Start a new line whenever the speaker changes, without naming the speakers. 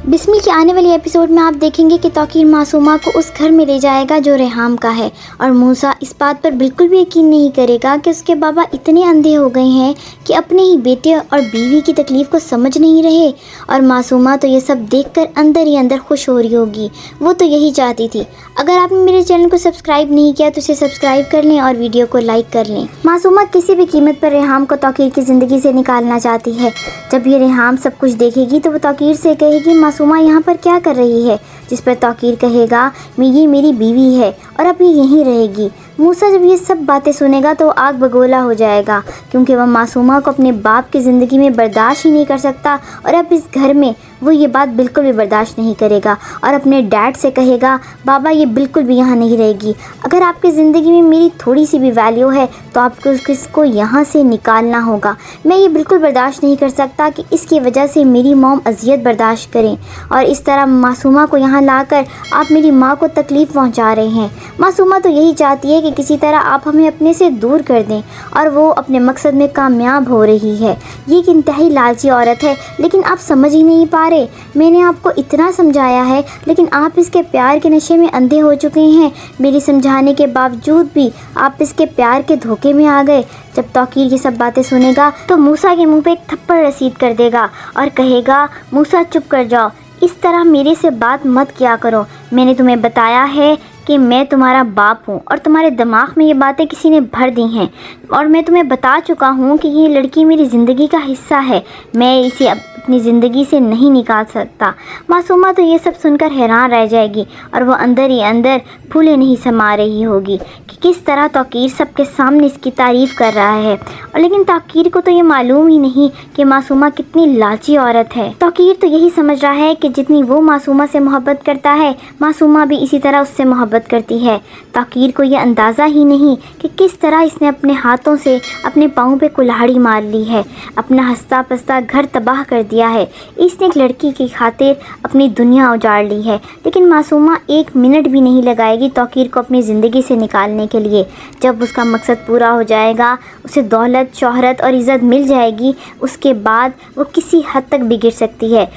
बिस्मिल के आने वाले एपिसोड में आप देखेंगे कि तौकीर मासूमा को उस घर में ले जाएगा जो रेहाम का है और मूसा इस बात पर बिल्कुल भी यकीन नहीं करेगा कि उसके बाबा इतने अंधे हो गए हैं कि अपने ही बेटे और बीवी की तकलीफ़ को समझ नहीं रहे। और मासूमा तो ये सब देखकर अंदर ही अंदर खुश हो रही होगी, वो तो यही चाहती थी। अगर आपने मेरे चैनल को सब्सक्राइब नहीं किया तो इसे सब्सक्राइब कर लें और वीडियो को लाइक कर लें। मासूमा किसी भी कीमत पर रेहाम को तौकीर की ज़िंदगी से निकालना चाहती है। जब ये रेहाम सब कुछ देखेगी तो वो तौकीर से कहेगी मासूमा यहाँ पर क्या कर रही है, जिस पर तौकीर कहेगा ये मेरी बीवी है और अब ये यहीं रहेगी। मूसा जब ये सब बातें सुनेगा तो आग बगोला हो जाएगा, क्योंकि वह मासूमा को अपने बाप की ज़िंदगी में बर्दाश्त ही नहीं कर सकता और अब इस घर में वो ये बात बिल्कुल भी बर्दाश्त नहीं करेगा और अपने डैड से कहेगा बाबा ये बिल्कुल भी यहाँ नहीं रहेगी। अगर आपकी ज़िंदगी में मेरी थोड़ी सी भी वैल्यू है तो आपको इसको यहाँ से निकालना होगा। मैं ये बिल्कुल बर्दाश्त नहीं कर सकता कि इसकी वजह से मेरी मॉम अजियत बर्दाश्त करें और इस तरह मासूमा को यहाँ लाकर आप मेरी माँ को तकलीफ़ पहुँचा रहे हैं। मासूमा तो यही चाहती है कि किसी तरह आप हमें अपने से दूर कर दें और वो अपने मकसद में कामयाब हो रही है। ये एक इंतहाई लालची औरत है, लेकिन आप समझ ही नहीं पा रहे। मैंने आपको इतना समझाया है लेकिन आप इसके प्यार के नशे में अंधे हो चुके हैं। मेरी समझाने के बावजूद भी आप इसके प्यार के धोखे में आ गए। जब तौकीर ये सब बातें सुनेगा तो मूसा के मुंह पे एक थप्पड़ रसीद कर देगा और कहेगा मूसा चुप कर जाओ, इस तरह मेरे से बात मत किया करो। मैंने तुम्हें बताया है कि मैं तुम्हारा बाप हूँ और तुम्हारे दिमाग में ये बातें किसी ने भर दी हैं और मैं तुम्हें बता चुका हूँ कि ये लड़की मेरी ज़िंदगी का हिस्सा है, मैं इसे अपनी ज़िंदगी से नहीं निकाल सकता। मासूमा तो ये सब सुनकर हैरान रह जाएगी और वो अंदर ही अंदर फूले नहीं समा रही होगी कि किस तरह तौकीर सबके सामने इसकी तारीफ़ कर रहा है। और लेकिन तौकीर को तो ये मालूम ही नहीं कि मासूमा कितनी लालची औरत है। तौकीर तो यही समझ रहा है कि जितनी वो मासूमा से मोहब्बत करता है मासूमा भी इसी तरह उससे मोहब्बत करती है। तौकीर को ये अंदाज़ा ही नहीं कि किस तरह इसने अपने हाथों से अपने पाँव पे कुल्हाड़ी मार ली है, अपना हंसता पसता घर तबाह कर दिया है। इसने एक लड़की की खातिर अपनी दुनिया उजाड़ ली है, लेकिन मासूमा एक मिनट भी नहीं लगाएगी तौकीर को अपनी ज़िंदगी से निकालने के लिए। जब उसका मकसद पूरा हो जाएगा, उसे दौलत, शोहरत और इज़्ज़त मिल जाएगी, उसके बाद वो किसी हद तक बिगड़ सकती है